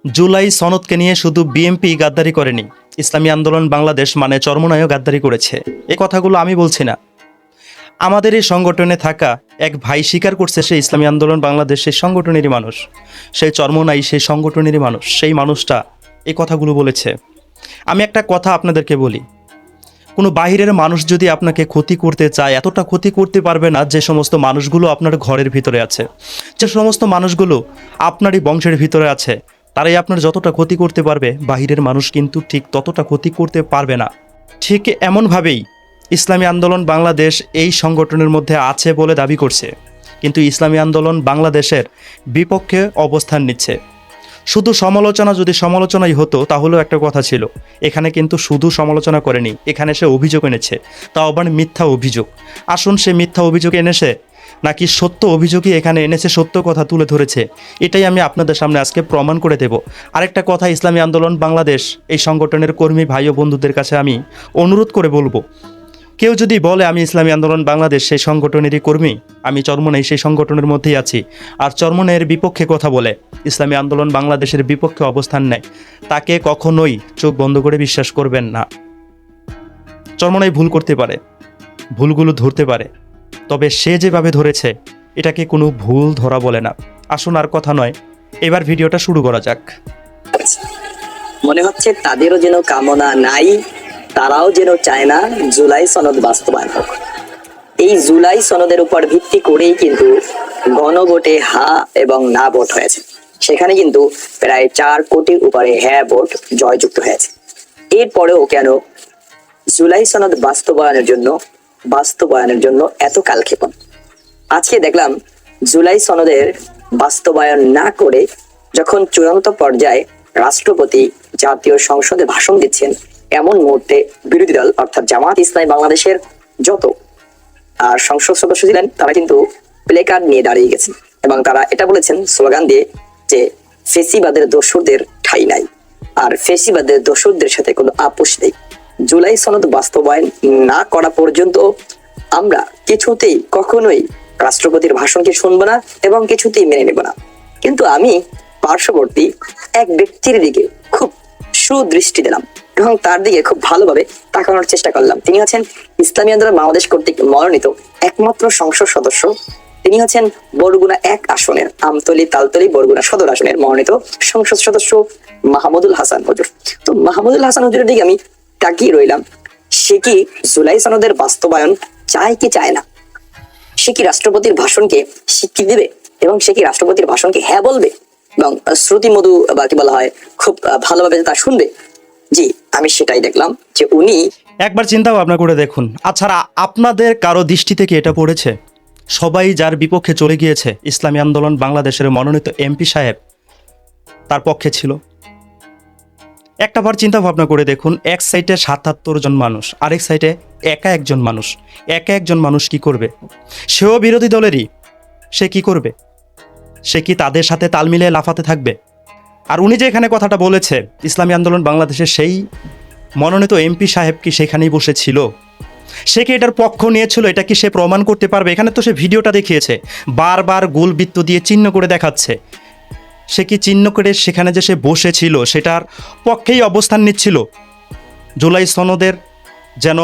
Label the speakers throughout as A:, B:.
A: জুলাই সনদকে নিয়ে শুধু বিএনপি গাদ্দারি করেনি, ইসলামী আন্দোলন বাংলাদেশ মানে চরমনায়ও গাদ্দারি করেছে। এই কথাগুলো আমি বলছি না, আমাদের এই সংগঠনে থাকা এক ভাই স্বীকার করছে সে ইসলামী আন্দোলন বাংলাদেশ সেই সংগঠনেরই মানুষ, সেই চরমনাই সেই সংগঠনেরই মানুষ, সেই মানুষটা এই কথাগুলো বলেছে। আমি একটা কথা আপনাদেরকে বলি, কোনো বাহিরের মানুষ যদি আপনাকে ক্ষতি করতে চায়, এতটা ক্ষতি করতে পারবে না যে সমস্ত মানুষগুলো আপনার ঘরের ভিতরে আছে, যে সমস্ত মানুষগুলো আপনারই বংশের ভিতরে আছে, তারাই আপনার যতটা ক্ষতি করতে পারবে, বাহিরের মানুষ কিন্তু ঠিক ততটা ক্ষতি করতে পারবে না। ঠিক এমনভাবেই ইসলামী আন্দোলন বাংলাদেশ এই সংগঠনের মধ্যে আছে বলে দাবি করছে, কিন্তু ইসলামী আন্দোলন বাংলাদেশের বিপক্ষে অবস্থান নিচ্ছে। শুধু সমালোচনা যদি সমালোচনাই হতো তাহলেও একটা কথা ছিল, এখানে কিন্তু শুধু সমালোচনা করেনি, এখানে সে অভিযোগ এনেছে, তাও আবার মিথ্যা অভিযোগ। আসুন সে মিথ্যা অভিযোগ এনেছে নাকি সত্য অভিযোগই এখানে এনেছে, সত্য কথা তুলে ধরেছে, এটাই আমি আপনাদের সামনে আজকে প্রমাণ করে দেব। আরেকটা কথা ইসলামী আন্দোলন বাংলাদেশ এই সংগঠনের কর্মী ভাই ও বন্ধুদের কাছে আমি অনুরোধ করে বলবো, কেউ যদি বলে আমি ইসলামী আন্দোলন বাংলাদেশ সেই সংগঠনেরই কর্মী, আমি চরমনাই সেই সংগঠনের মধ্যেই আছি, আর চরমনাইয়ের বিপক্ষে কথা বলে ইসলামী আন্দোলন বাংলাদেশের বিপক্ষে অবস্থান নেয়, তাকে কখনোই চোখ বন্ধ করে বিশ্বাস করবেন না। চরমনাই ভুল করতে পারে, ভুলগুলো ধরতে পারে, তবে সে যেভাবে ধরেছে এটাকে কোনো ভুল ধরা বলে না। আসুন আর কথা নয়, এবার ভিডিওটা শুরু করা যাক।
B: মনে হচ্ছে তাদেরও যেন কামনা নাই, তারাও যেন চায় না জুলাই সনদ বাস্তবায়ন হোক। এই জুলাই সনদের উপর ভিত্তি করেই কিন্তু গণভোটে হা এবং না ভোট হয়েছে, সেখানে কিন্তু প্রায় 4 কোটির উপরে হ্যাঁ ভোট জয়যুক্ত হয়েছে। এরপরেও কেন জুলাই সনদ বাস্তবায়নের জন্য এত কালক্ষেপণ? আজকে দেখলাম জুলাই সনদের বাস্তবায়ন না করে যখন চূড়ান্ত পর্যায়ে রাষ্ট্রপতি জাতীয় সংসদে ভাষণ দিচ্ছেন, এমন মুহূর্তে বিরোধী দল অর্থাৎ জামাত ইসলামী বাংলাদেশের যত সংসদ সদস্য ছিলেন তারা কিন্তু প্লে কার্ড নিয়ে দাঁড়িয়ে গেছেন এবং তারা এটা বলেছেন স্লোগান দিয়ে যে ফেসিবাদের দোসরদের ঠাঁই নাই, আর ফেসিবাদের দোসরদের সাথে কোনো আপোষ নেই। জুলাই সনদ বাস্তবায়ন না করা পর্যন্ত আমরা কিছুতেই কখনোই রাষ্ট্রপতির ভাষণকে শুনবো না এবং কিছুতেই মেনে নেব না। কিন্তু আমি পার্শ্ববর্তী এক ব্যক্তির দিকে খুব সুদৃষ্টি দিলাম এবং তার দিকে খুব ভালোভাবে তাকানোর চেষ্টা করলাম। তিনি হচ্ছেন ইসলামী আন্দোলন বাংলাদেশ কর্তৃক মনোনীত একমাত্র সংসদ সদস্য। তিনি হচ্ছেন বরগুনা 1 আসনের আমতলী তালতলী বরগুনা সদর আসনের মনোনীত সংসদ সদস্য মাহমুদুল হাসান হুজুর। তো মাহমুদুল হাসান হুজুরের দিকে আমি তাকিয়ে রইলাম। সে কি জুলাই সনদের বাস্তবায়ন চায় কি চায় না? সে কি রাষ্ট্রপতির ভাষণকে স্বীকৃতি দেবে এবং সে কি রাষ্ট্রপতির ভাষণকে হ্যাঁ বলবে এবং শ্রুতি মধু বা কি বলা হয় খুব ভালোভাবে তা শুনবে? জি, আমি সেটাই দেখলাম যে উনি
A: একবার চিন্তা ভাবনা করে দেখুন। আচ্ছা, আপনাদের কারো দৃষ্টি থেকে এটা পড়েছে সবাই যার বিপক্ষে চলে গিয়েছে ইসলামী আন্দোলন বাংলাদেশের মনোনীত এমপি সাহেব তার পক্ষে ছিল? একটা বার চিন্তা ভাবনা করে দেখুন, এক সাইডে ৭৭ জন মানুষ, আরেক সাইডে একা একজন মানুষ। একা একজন মানুষ কি করবে? সেও বিরোধী দলেরই, সে কি করবে? সে কি তাদের সাথে তাল মিলিয়ে লাফাতে থাকবে? আর উনি যে এখানে কথাটা বলেছে, ইসলামী আন্দোলন বাংলাদেশের সেই মনোনীত এমপি সাহেব কি সেখানেই বসেছিল? সে কি এটার পক্ষ নিয়েছিল? এটা কি সে প্রমাণ করতে পারবে? এখানে তো সে ভিডিওটা দেখিয়েছে, বারবার গোলবৃত্ত দিয়ে চিহ্ন করে দেখাচ্ছে। সে কি চিহ্ন করে সেখানে যে সে বসেছিল সেটার পক্ষেই অবস্থান নিচ্ছিল? জুলাই সনদের যেন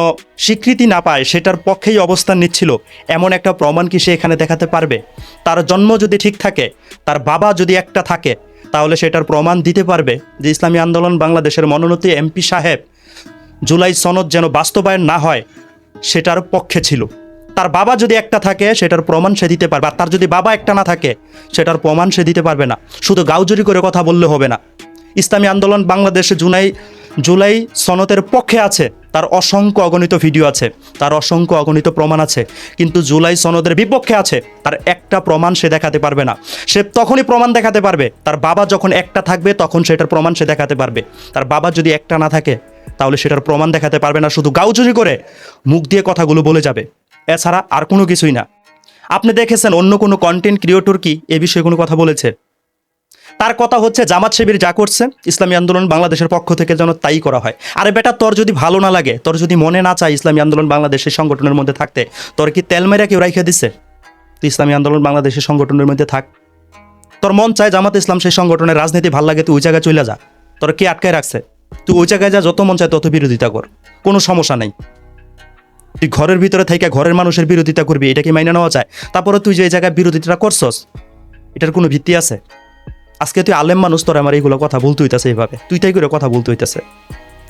A: স্বীকৃতি না পায় সেটার পক্ষেই অবস্থান নিচ্ছিল, এমন একটা প্রমাণ কি সে এখানে দেখাতে পারবে? তার জন্ম যদি ঠিক থাকে, তার বাবা যদি একটা থাকে, তাহলে সেটার প্রমাণ দিতে পারবে যে ইসলামী আন্দোলন বাংলাদেশের মনোনীত এমপি সাহেব জুলাই সনদ যেন বাস্তবায়ন না হয় সেটার পক্ষে ছিল। তার বাবা যদি একটা থাকে সেটার প্রমাণ সে দিতে পারবে, আর তার যদি বাবা একটা না থাকে সেটার প্রমাণ সে দিতে পারবে না। শুধু গাউজুরি করে কথা বললে হবে না। ইসলামী আন্দোলন বাংলাদেশে জুলাই সনদের পক্ষে আছে, তার অসংখ্য অগণিত ভিডিও আছে, তার অসংখ্য অগণিত প্রমাণ আছে, কিন্তু জুলাই সনদের বিপক্ষে আছে, তার একটা প্রমাণ সে দেখাতে পারবে না। সে তখনই প্রমাণ দেখাতে পারবে তার বাবা যখন একটা থাকবে, তখন সেটার প্রমাণ সে দেখাতে পারবে। তার বাবা যদি একটা না থাকে তাহলে সেটার প্রমাণ দেখাতে পারবে না, শুধু গাউজুরি করে মুখ দিয়ে কথাগুলো বলে যাবে, এছাড়া আর কোনো কিছুই না। আপনি দেখেছেন অন্য কোনো কন্টেন্ট ক্রিয়েটর কি এ বিষয়ে কোনো কথা বলেছে? তার কথা হচ্ছে জামাত শিবির যা করছে ইসলামী আন্দোলন বাংলাদেশের পক্ষ থেকে যেন তাই করা হয়। আরে বেটা, তোর যদি ভালো না লাগে, তোর যদি মনে না চায় ইসলামী আন্দোলন বাংলাদেশের সংগঠনের মধ্যে থাকতে, তোর কি তেল মেরা কেউ রাইখে দিচ্ছে তুই ইসলামী আন্দোলন বাংলাদেশের সংগঠনের মধ্যে থাক? তোর মন চায় জামাত ইসলাম সেই সংগঠনের রাজনীতি ভাল লাগে তুই ওই জায়গায় চলে যা, তোর কে আটকায় রাখছে? তুই ওই জায়গায় যা, যত মন চায় তত বিরোধিতা কর, কোনো সমস্যা নেই। তুই ঘরের ভিতরে থেকে ঘরের মানুষের বিরোধিতা করবি, এটা কি মাইনে নেওয়া যায়? তারপরে তুই যে এই জায়গায় বিরোধিতা করছস, এটার কোনো ভিত্তি আছে? আজকে তুই আলেম মানুষ, তোর আমার এইগুলো কথা বলতে হইতেছে, এইভাবে তুই তাই করে কথা বলতে হইতেছে।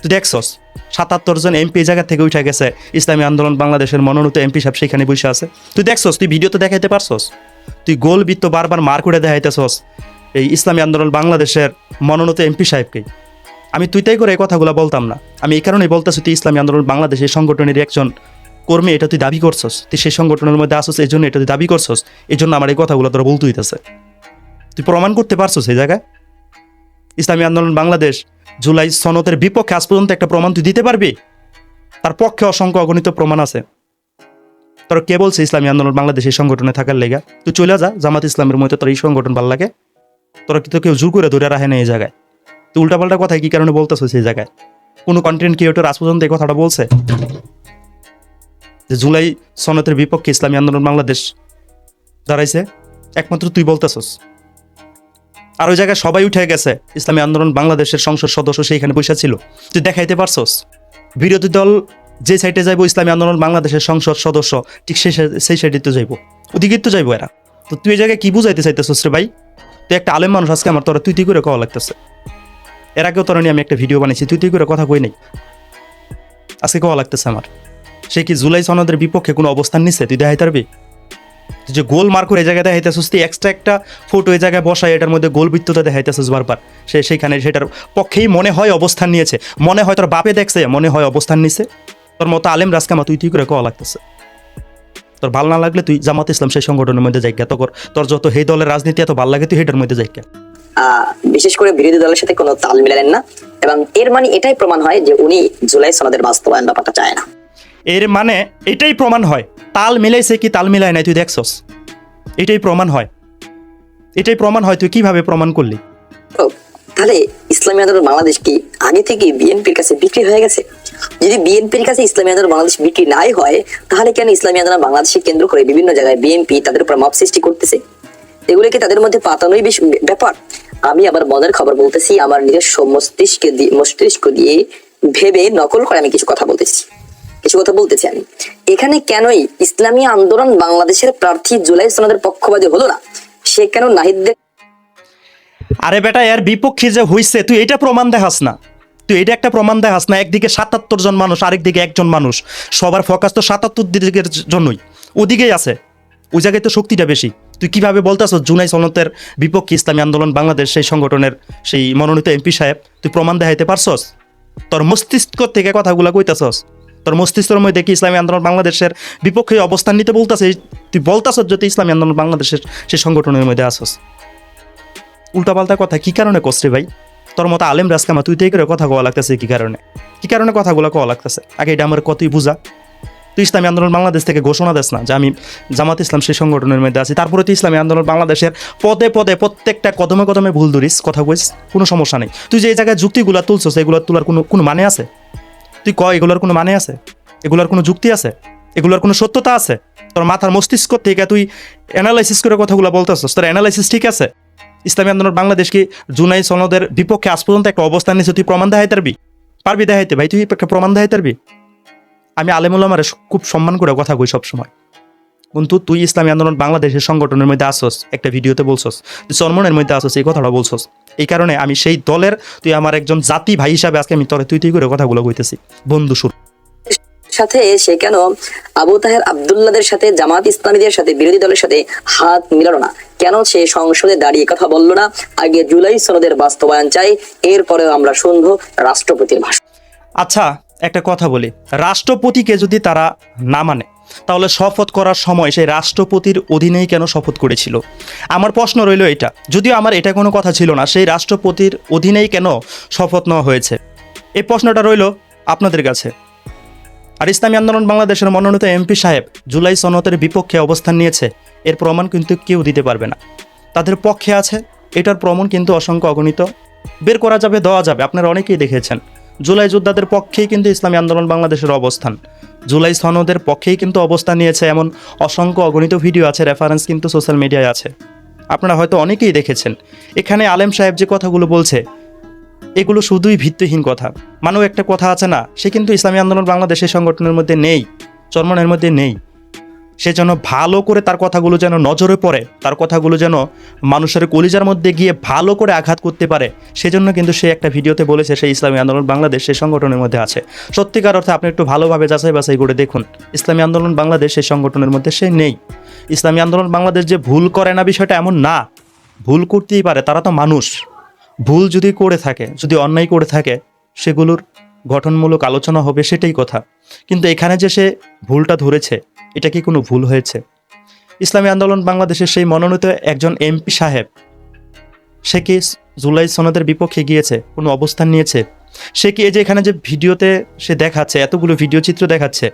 A: তুই দেখছস ৭৭ জন এমপি জায়গা থেকে উঠে গেছে, ইসলামী আন্দোলন বাংলাদেশের মনোনীত এমপি সাহেব সেখানে বসে আছে। তুই দেখছস, তুই ভিডিওতে দেখাইতে পারছস? তুই গোল বৃত্ত বারবার মার করে দেখাইতেছস এই ইসলামী আন্দোলন বাংলাদেশের মনোনীত এমপি সাহেবকে। আমি তুই তাই করে এই কথাগুলো বলতাম না। আমি এই কারণেই বলতেছি, তুই ইসলামী আন্দোলন বাংলাদেশের সংগঠনের একজন কর্মী, এটা তুই দাবি করছস, তুই সেই সংগঠনের মধ্যে আসছস, এই জন্য এটা তুই দাবি করছস, এই জন্য আমার এই কথাগুলো তোরা বলতে হইতেছে। তুই প্রমাণ করতে পারছস এই জায়গায়? ইসলামী আন্দোলন বাংলাদেশ জুলাই সনদের বিপক্ষে আজ পর্যন্ত একটা প্রমাণ তুই দিতে পারবি? তার পক্ষে অসংখ্য অগণিত প্রমাণ আছে। তোর কে বলছে ইসলামী আন্দোলন বাংলাদেশ এই সংগঠনে থাকার লেগা? তুই চলে যা, জামাত ইসলামের মধ্যে তোর এই সংগঠন ভালো লাগে, তোরা কিন্তু কেউ জোর করে ধরে রাখে না এই জায়গায়। তুই উল্টাপাল্টা কথা কি কারণে বলতেছিস এই জায়গায়? কোনো কন্টেন্ট ক্রিয়েটর আজ পর্যন্ত এই কথাটা বলছে যে জুলাই সনদের বিপক্ষে ইসলামী আন্দোলন বাংলাদেশ দাঁড়াইছে? একমাত্র তুই বলতেছস। আর ওই জায়গায় সবাই উঠে গেছে, ইসলামী আন্দোলন বাংলাদেশের সংসদ সদস্য সেইখানে বসে ছিল, তুই দেখাইতে পারছস? বিরোধী দল যে সাইডে যাইবো ইসলামী আন্দোলন বাংলাদেশের সংসদ সদস্য ঠিক সেই সাইডে তো যাইবো, ওদিকে তো যাইবো এরা। তো তুই এই জায়গায় কি বুঝাইতে চাইতেছস রে ভাই? তুই একটা আলেম মানুষ, আজকে আমার তোরা তুই তুই করে কওয়া লাগতেছে। এর আগেও তোরা নিয়ে আমি একটা ভিডিও বানিয়েছি, তুই তুই করে কথা কই নাই, আজকে কওয়া লাগতেছে আমার। সে কি জুলাই সনদের বিপক্ষে কোনো অবস্থান নিচ্ছে? তুই দেখাই পারবি? তুই যে গোল মার্ক করে এই জায়গায় দেখাইতেছিস, তুই এক্সট্রা একটা ফটো এই জায়গায় বসায় এটার মধ্যে গোল বৃত্তটা দেখাইতেছিস বারবার, সেইখানে সেটার পক্ষেই মনে হয় অবস্থান নিয়েছে, মনে হয় তোর বাপে দেখছে, মনে হয় অবস্থান নিছে। তোর মতো আলেম রাজকামা তুই তুই করে কওয়া লাগতেছে। তোর ভালো না লাগলে তুই জামাত ইসলাম সেই সংগঠনের মধ্যে যাইগা, তোর যত এই দলের রাজনীতি এত ভালো লাগে তুই হেটার মধ্যে যাইগা।
B: বিশেষ করে বিরোধী দলের সাথে কোনো তাল মিলালেন না, এবং এর মানে এটাই প্রমাণ হয় যে উনি জুলাই সনদের বাস্তবায়ন ব্যাপারটা চায় না।
A: এর মানে এটাই প্রমাণ হয়, তাল মিলাইছে কি তাল মিলায় নাই তুই দেখছস? এটাই প্রমাণ হয়, এটাই প্রমাণ হয়। তুই কিভাবে প্রমাণ করলি?
B: তাহলে ইসলামী আন্দোলন বাংলাদেশ কি আগে থেকে বিএনপির কাছে বিক্রি হয়ে গেছে? যদি বিএনপির কাছে ইসলামী আন্দোলন বাংলাদেশ বিক্রি নাই হয়, তাহলে কেন ইসলামী আন্দোলন বাংলাদেশকে কেন্দ্র করে বিভিন্ন জায়গায় বিএনপি তাদের উপর মব সৃষ্টি করতেছে? এগুলো কি তাদের মধ্যে পাতানোই বেশ ব্যাপার? আমি আবার মজার খবর বলতেছি, আমার নিজস্ব মস্তিষ্ক দিয়ে ভেবে নকল করে আমি কিছু কথা বলতেছি। আমি এখানে কেনই ইসলামী আন্দোলন বাংলাদেশের প্রার্থী জুলাই সনদের পক্ষপাতী হলো না? সে কেন নাহিদদের?
A: আরে বেটা, এর বিপক্ষে যে হইছে তুই এটা প্রমাণ দেখাস না, তুই এটা একটা প্রমাণ দেখাস না। একদিকে ৭৭ জন মানুষ, আরেকদিকে একজন মানুষ, সবার ফোকাস তো ৭৭ দিকের জন্যই, ওদিকেই আছে, ওই জায়গায় তো শক্তিটা বেশি। তুই কিভাবে বলতেছ জুলাই সনদের বিপক্ষে ইসলামী আন্দোলন বাংলাদেশ সেই সংগঠনের সেই মনোনীত এমপি সাহেব? তুই প্রমাণ দেখাইতে পারছস? তোর মস্তিষ্ক থেকে কথাগুলো কইতাছস? তোর মস্তিষ্কের মধ্যে কি ইসলামী আন্দোলন বাংলাদেশের বিপক্ষে অবস্থান নিতে বলতেছে? তুই বলতাছস যদি ইসলামী আন্দোলন বাংলাদেশের সেই সংগঠনের মধ্যে আসস। উল্টাপাল্টা কথা কি কারণে কষ্ট ভাই? তোর মতো আলেম রাজকামা তুই তাই করে কথা কওয়া লাগতেছে কি কারণে কথাগুলো কওয়া লাগতেছে? আগে এটা আমার কতই বুঝা। তুই ইসলামী আন্দোলন বাংলাদেশ থেকে ঘোষণা দেস না যে আমি জামাত ইসলাম সেই সংগঠনের মধ্যে আছি, তারপরে তুই ইসলামী আন্দোলন বাংলাদেশের পদে পদে প্রত্যেকটা কদমে কদমে ভুল ধরিস, কথা কইস, কোনো সমস্যা নেই। তুই যে এই জায়গায় যুক্তিগুলো তুলছস, এগুলো তোলার কোনো মানে আছে? তুই এগুলোর কোনো মানে আছে? এগুলোর কোনো যুক্তি আছে? এগুলোর কোনো সত্যতা আছে? তোর মাথার মস্তিষ্ক থেকে তুই অ্যানালাইসিস করে কথাগুলো বলতেছস, তোর অ্যানালাইসিস ঠিক আছে? ইসলামী আন্দোলন বাংলাদেশ কি জুলাই সনদের বিপক্ষে আজ পর্যন্ত একটা অবস্থান নিয়েছে? তুই প্রমাণ দেখাইতে পারবি দেখাইতে ভাই? তুই একটা প্রমাণ দেখাইতে পারবি? আমি আলেম ওলামারে খুব সম্মান করে কথা কই সবসময়, কিন্তু তুই ইসলামী আন্দোলন বাংলাদেশের সংগঠনের মধ্যে আসছস, একটা ভিডিওতে বলছস তুই চরমনের মধ্যে আসছস, এই কথাটা বলছস। এই কারণে আমি সেই দলের, তুই আমার একজন জাতি ভাই হিসাবে আজকে আমি তুই তুই করে কথাগুলো কইতেছি বন্ধু সুর
B: সাথে। সে কেন আবু তাহের আব্দুল্লাহদের সাথে, জামাত ইসলামীদের সাথে, বিরোধী দলের সাথে হাত মিলালো না? কেন সে সংসদে দাঁড়িয়ে কথা বললো না? আগে জুলাই সনদের বাস্তবায়ন চাই, এরপরেও আমরা শুনবো রাষ্ট্রপতির ভাষণ।
A: আচ্ছা, একটা কথা বলি, রাষ্ট্রপতিকে যদি তারা না মানে, তাহলে শপথ করার সময় সেই রাষ্ট্রপতির অধীনেই কেন শপথ করেছিল? আমার প্রশ্ন রইল এটা। যদিও আমার এটা কোনো কথা ছিল না, সেই রাষ্ট্রপতির অধীনেই কেন শপথ নেওয়া হয়েছে? এই প্রশ্নটা রইল আপনাদের কাছে। আর ইসলামী আন্দোলন বাংলাদেশের মনোনীত এমপি সাহেব জুলাই সনদের বিপক্ষে অবস্থান নিয়েছে, এর প্রমাণ কিন্তু কেউ দিতে পারবে না। তাদের পক্ষে আছে, এটার প্রমাণ কিন্তু অসংখ্য অগণিত বের করা যাবে, দেওয়া যাবে। আপনারা অনেকেই দেখেছেন জুলাই যোদ্ধাদের পক্ষেই কিন্তু ইসলামী আন্দোলন বাংলাদেশের অবস্থান, জুলাই সনদের পক্ষেই কিন্তু অবস্থান নিয়েছে, এমন অসংখ্য অগণিত ভিডিও আছে, রেফারেন্স কিন্তু সোশ্যাল মিডিয়ায় আছে। আপনারা হয়তো অনেকেই দেখেছেন। এখানে আলেম সাহেব যে কথাগুলো বলছে এগুলো শুধুই ভিত্তিহীন কথা। মানেও একটা কথা আছে না, সে কিন্তু ইসলামী আন্দোলন বাংলাদেশের সংগঠনের মধ্যে নেই, চরমনের মধ্যে নেই। সে যেন ভালো করে তার কথাগুলো যেন নজরে পড়ে, তার কথাগুলো যেন মানুষের কলিজার মধ্যে গিয়ে ভালো করে আঘাত করতে পারে, সেজন্য কিন্তু সে একটা ভিডিওতে বলেছে সে ইসলামী আন্দোলন বাংলাদেশ সেই সংগঠনের মধ্যে আছে। সত্যিকার অর্থে আপনি একটু ভালোভাবে যাচাই বাছাই করে দেখুন, ইসলামী আন্দোলন বাংলাদেশ সেই সংগঠনের মধ্যে সে নেই। ইসলামী আন্দোলন বাংলাদেশ যে ভুল করে না বিষয়টা এমন না, ভুল করতেই পারে, তারা তো মানুষ। ভুল যদি করে থাকে, যদি অন্যায় করে থাকে, সেগুলোর গঠনমূলক আলোচনা হবে, সেটাই কথা। কিন্তু এখানে যে সে ভুলটা ধরেছে, এটা কি কোনো ভুল হয়েছে? ইসলামী আন্দোলন বাংলাদেশের সেই মনোনীত একজন এমপি সাহেব, সে কি জুলাই সনদের বিপক্ষে গিয়েছে, কোনো অবস্থান নিয়েছে? সে কি এই যে এখানে যে ভিডিওতে সে দেখাচ্ছে, এতগুলো ভিডিও চিত্র দেখাচ্ছে,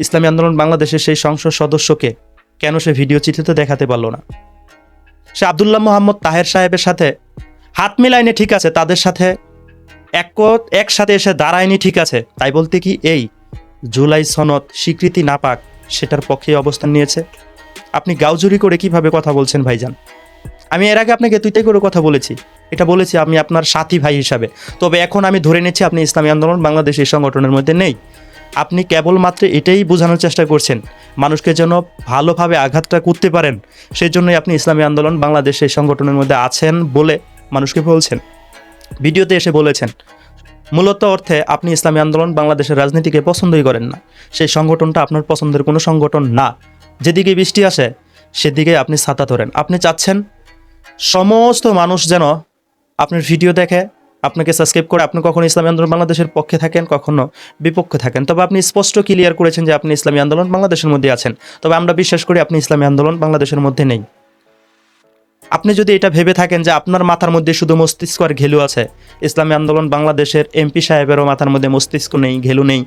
A: ইসলামী আন্দোলন বাংলাদেশের সেই সংসদ সদস্যকে কেন সে ভিডিও চিত্রতে দেখাতে পারলো না? সে আব্দুল্লাহ মোহাম্মদ তাহের সাহেবের সাথে হাত মিলায়নি, ঠিক আছে, তাদের সাথে একসাথে এসে দাঁড়ায়নি, ঠিক আছে, তাই বলতে কি এই জুলাই সনদ স্বীকৃতি না পাক সেটার পক্ষে অবস্থান নিয়েছে? আপনি গাউজুরি করে কিভাবে কথা বলছেন ভাইজান? আমি এর আগে আপনাকে তুইতে করে কথা বলেছি, এটা বলেছি আমি আপনার সাথী ভাই হিসাবে। তবে এখন আমি ধরে নিচ্ছি আপনি ইসলামী আন্দোলন বাংলাদেশ এই সংগঠনের মধ্যে নেই। আপনি কেবলমাত্র এটাই বোঝানোর চেষ্টা করছেন মানুষকে যেন ভালোভাবে আঘাতটা করতে পারেন, সেই জন্যই আপনি ইসলামী আন্দোলন বাংলাদেশ এই সংগঠনের মধ্যে আছেন বলে মানুষকে বলছেন, ভিডিওতে এসে বলেছেন। মূলত অর্থে আপনি ইসলামী আন্দোলন বাংলাদেশের রাজনীতিকে পছন্দই করেন না, সেই সংগঠনটা আপনার পছন্দের কোনো সংগঠন না। যেদিকে বৃষ্টি আসে সেদিকে আপনি ছাতা ধরেন। আপনি চাচ্ছেন সমস্ত মানুষ যেন আপনার ভিডিও দেখে, আপনাকে সাবস্ক্রাইব করে, আপনি কখনো ইসলামী আন্দোলন বাংলাদেশের পক্ষে থাকেন, কখনো বিপক্ষে থাকেন। তবে আপনি স্পষ্ট ক্লিয়ার করেছেন যে আপনি ইসলামী আন্দোলন বাংলাদেশের মধ্যে আছেন। তবে আমরা বিশ্বাস করি আপনি ইসলামী আন্দোলন বাংলাদেশের মধ্যে নেই। আপনি যদি এটা ভেবে থাকেন যে আপনার মাথার মধ্যে শুধু মস্তিষ্ক আর ঘেলু আছে, ইসলামী আন্দোলন বাংলাদেশের এমপি সাহেবেরও মাথার মধ্যে মস্তিষ্ক নেই, ঘেলু নেই,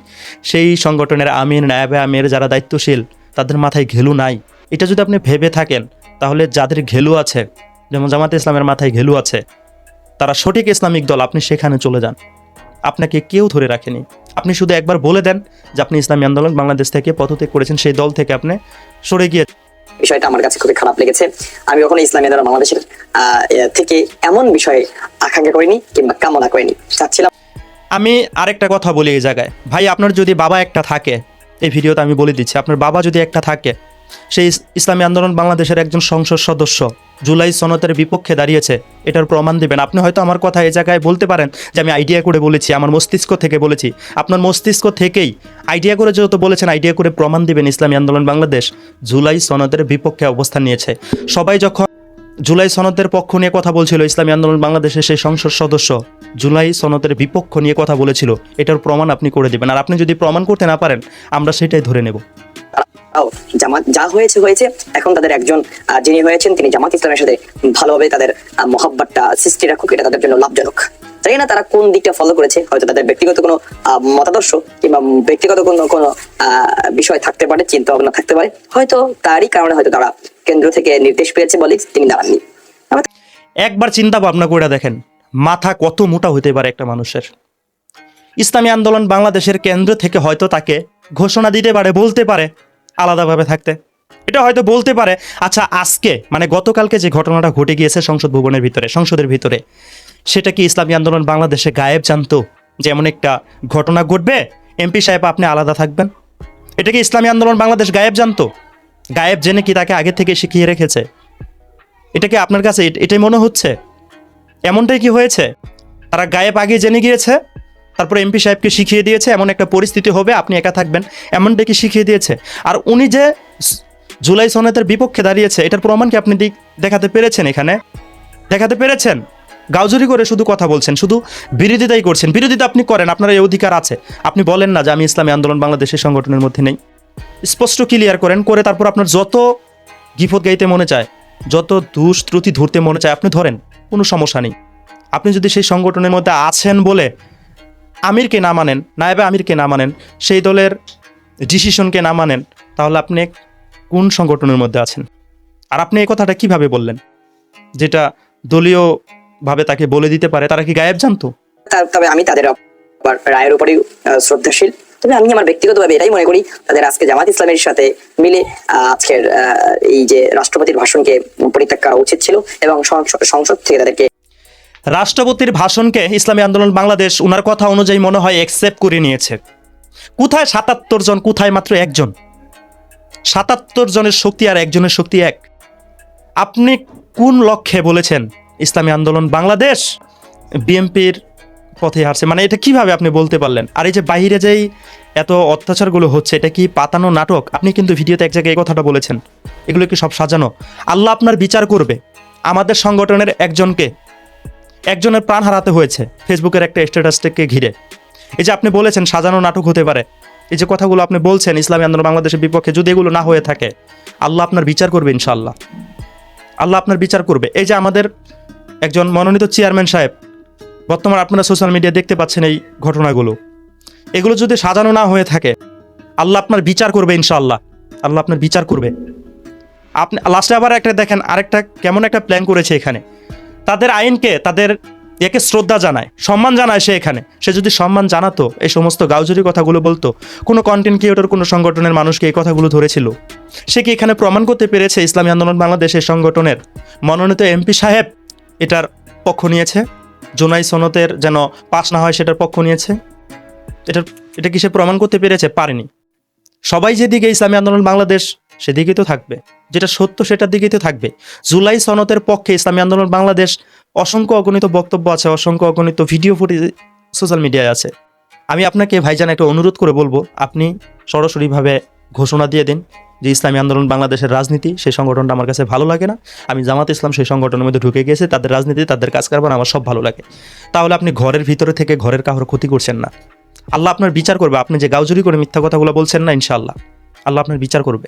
A: সেই সংগঠনের আমির, নায়েবে আমির যারা দায়িত্বশীল তাদের মাথায় ঘেলু নাই, এটা যদি আপনি ভেবে থাকেন, তাহলে যাদের ঘেলু আছে, যেমন জামাতে ইসলামের মাথায় ঘেলু আছে, তারা সঠিক ইসলামিক দল, আপনি সেখানে চলে যান। আপনাকে কেউ ধরে রাখেনি। আপনি শুধু একবার বলে দেন যে আপনি ইসলামী আন্দোলন বাংলাদেশ থেকে পদত্যাগ করেছেন, সেই দল থেকে আপনি সরে গিয়ে।
B: বিষয়টা আমার কাছে খুবই খারাপ লেগেছে। আমি কখনো ইসলামী আন্দোলন বাংলাদেশের থেকে এমন বিষয়ে আকাঙ্ক্ষা করিনি কিংবা কামনা করিনি। চাচ্ছিলাম।
A: আমি আরেকটা কথা বলি এই জায়গায়, ভাই আপনার যদি বাবা একটা থাকে, এই ভিডিওতে আমি বলে দিচ্ছি, আপনার বাবা যদি একটা থাকে, সেই ইসলামী আন্দোলন বাংলাদেশের একজন সংসদ সদস্য জুলাই সনদের বিপক্ষে দাঁড়িয়েছে, এটার প্রমাণ দিবেন। আপনি হয়তো আমার কথা এই জায়গায় বলতে পারেন যে আমি আইডিয়া করে বলেছি, আমার মস্তিষ্ক থেকে বলেছি। আপনার মস্তিষ্ক থেকেই আইডিয়া করে যেহেতু বলেছেন, আইডিয়া করে প্রমাণ দিবেন ইসলামী আন্দোলন বাংলাদেশ জুলাই সনদের বিপক্ষে অবস্থান নিয়েছে। সবাই যখন জুলাই সনদের পক্ষ নিয়ে কথা বলছিল, ইসলামী আন্দোলন বাংলাদেশের সেই সংসদ সদস্য জুলাই সনদের বিপক্ষ নিয়ে কথা বলেছিল, এটার প্রমাণ আপনি করে দিবেন। আর আপনি যদি প্রমাণ করতে না পারেন, আমরা সেটাই ধরে নেব।
B: জামাত যা হয়েছে হয়েছে, এখন তাদের একজন যিনি হয়েছেন তিনি জামাত ইসলামের সাথে ভালোভাবে তাদের মহব্বতটা সৃষ্টি রাখুক, এটা তাদের জন্য লাভজনক। জানি না তারা কোন দিকটা ফলো করেছে, হয়তো তাদের ব্যক্তিগত কোনো মতাদর্শ কিংবা ব্যক্তিগত কোনো বিষয় থাকতে পারে, চিন্তা ভাবনা থাকতে পারে, হয়তো তারই কারণে হয়তো তারা কেন্দ্র থেকে নির্দেশ পেয়েছে বলে তিনি দাঁড়াননি।
A: একবার চিন্তা ভাবনা করে দেখেন, মাথা কত মোটা হতে পারে একটা মানুষের। ইসলামী আন্দোলন বাংলাদেশের কেন্দ্র থেকে হয়তো তাকে ঘোষণা দিতে পারে, বলতে পারে আলাদাভাবে থাকতে, এটা হয়তো বলতে পারে। আচ্ছা, আজকে মানে গতকালকে যে ঘটনাটা ঘটে গিয়েছে সংসদ ভবনের ভিতরে, সংসদের ভিতরে, সেটা কি ইসলামী আন্দোলন বাংলাদেশে গায়েব জানতো যে এমন একটা ঘটনা ঘটবে, এমপি সাহেব আপনি আলাদা থাকবেন? এটা কি ইসলামী আন্দোলন বাংলাদেশ গায়েব জানতো? গায়েব জেনে কি তাকে আগে থেকে শিখিয়ে রেখেছে? এটা কি আপনার কাছে এটাই মনে হচ্ছে? এমনটাই কি হয়েছে? তারা গায়েব আগে জেনে গিয়েছে, তারপর এমপি সাহেবকে শিখিয়ে দিয়েছে এমন একটা পরিস্থিতি হবে, আপনি একা থাকবেন, এমনটা কি শিখিয়ে দিয়েছে? আর উনি যে জুলাই সনদের বিপক্ষে দাঁড়িয়েছে, এটার প্রমাণ কি আপনি দেখাতে পেরেছেন? এখানে দেখাতে পেরেছেন? গাউজুরি করে শুধু কথা বলছেন, শুধু বিরোধিতাই করছেন। বিরোধিতা আপনি করেন, আপনার এই অধিকার আছে। আপনি বলেন না যে আমি ইসলামী আন্দোলন বাংলাদেশের সংগঠনের মধ্যে নেই, স্পষ্ট ক্লিয়ার করেন, করে তারপর আপনার যত গিফত গাইতে মনে চায়, যত দোষ ত্রুটি ধরতে মনে চায় আপনি ধরেন, কোনো সমস্যা নেই। আপনি যদি সেই সংগঠনের মধ্যে আছেন বলে আমিরকে না মানেন, নায়েবে আমিরকে না মানেন, সেই দলের ডিসিশনকে না মানেন, তাহলে আপনি কোন সংগঠনের মধ্যে আছেন? আর আপনি এই কথাটা কিভাবে বললেন, যেটা দলীয়ভাবে তাকে বলে দিতে পারে? তারা কি গায়েব জানতো?
B: তবে আমি তাদের রায়ের উপরেই শ্রদ্ধাশীল। তবে আমি আমার ব্যক্তিগতভাবে এটাই মনে করি তাদের আজকে জামাত ইসলামের সাথে মিলে আজকের এই যে রাষ্ট্রপতির ভাষণকে পরিত্যাগ করা উচিত ছিল এবং সংসদ থেকে তাদেরকে
A: রাষ্ট্রপতির ভাষণকে ইসলামী আন্দোলন বাংলাদেশ ওনার কথা অনুযায়ী মনে হয় অ্যাকসেপ্ট করে নিয়েছে। কোথায় ৭৭ জন, কোথায় মাত্র একজন? ৭৭ জনের শক্তি আর একজনের শক্তি এক। আপনি কোন লক্ষ্যে বলেছেন ইসলামী আন্দোলন বাংলাদেশ বিএনপির পথে হারছে? মানে এটা কিভাবে আপনি বলতে পারলেন? আর এই যে বাইরে যেই এত অত্যাচারগুলো হচ্ছে, এটা কি পাতানো নাটক? আপনি কিন্তু ভিডিওতে এক জায়গায় এই কথাটা বলেছেন, এগুলো কি সব সাজানো? আল্লাহ আপনার বিচার করবে। আমাদের সংগঠনের একজনের প্রাণ হারাতে হয়েছে ফেসবুকের একটা স্ট্যাটাসকে ঘিরে। এই যে আপনি বলেছেন সাজানো নাটক হতে পারে, এই যে কথাগুলো আপনি বলছেন ইসলামী আন্দোলন বাংলাদেশের বিপক্ষে, যদি এগুলো না হয়ে থাকে আল্লাহ আপনার বিচার করবে ইনশাআল্লাহ। আল্লাহ আপনার বিচার করবে। এই যে আমাদের একজন মনোনীত চেয়ারম্যান সাহেব, বর্তমানে আপনারা সোশ্যাল মিডিয়া দেখতে পাচ্ছেন এই ঘটনাগুলো, এগুলো যদি সাজানো না হয়ে থাকে আল্লাহ আপনার বিচার করবে ইনশাআল্লাহ। আল্লাহ আপনার বিচার করবে। আপনি লাস্টে আবার একটা দেখেন, আরেকটা কেমন একটা প্ল্যান করেছে এখানে, তাদের আইনকে, তাদের একে শ্রদ্ধা জানায়, সম্মান জানায়। সে যদি সম্মান জানাতো, এই সমস্ত গাউজুরি কথাগুলো বলতো, কোনো কন্টেন্ট ক্রিয়েটর, কোনো সংগঠনের মানুষকে এই কথাগুলো ধরেছিল, সে কি এখানে প্রমাণ করতে পেরেছে ইসলামী আন্দোলন বাংলাদেশের সংগঠনের মনোনীত এমপি সাহেব এটার পক্ষ নিয়েছে, জুলাই সনদের যেন পাশ না হয় সেটার পক্ষ নিয়েছে? এটা কি সে প্রমাণ করতে পেরেছে? পারেনি। সবাই যেদিকে ইসলামী আন্দোলন বাংলাদেশ সেদিকেই তো থাকবে, যেটা সত্য সেটার দিকেই তো থাকবে। জুলাই সনদের পক্ষে ইসলামী আন্দোলন বাংলাদেশ অসংখ্য অগণিত বক্তব্য আছে, অসংখ্য অগণিত ভিডিও ফুটেজ সোশ্যাল মিডিয়ায় আছে। আমি আপনাকে ভাইজান একটা অনুরোধ করে বলবো, আপনি সরাসরিভাবে ঘোষণা দিয়ে দিন যে ইসলামী আন্দোলন বাংলাদেশের রাজনীতি, সেই সংগঠনটা আমার কাছে ভালো লাগে না, আমি জামাত ইসলাম সেই সংগঠনের মধ্যে ঢুকে গেছে, তাদের রাজনীতি, তাদের কাজ কারবার আমার সব ভালো লাগে। তাহলে আপনি ঘরের ভিতরে থেকে ঘরের কারোর ক্ষতি করছেন না। আল্লাহ আপনার বিচার করবে। আপনি যে গাউজুরি করে মিথ্যা কথাগুলো বলছেন না, ইনশাআল্লাহ আল্লাহ আপনার বিচার করবে।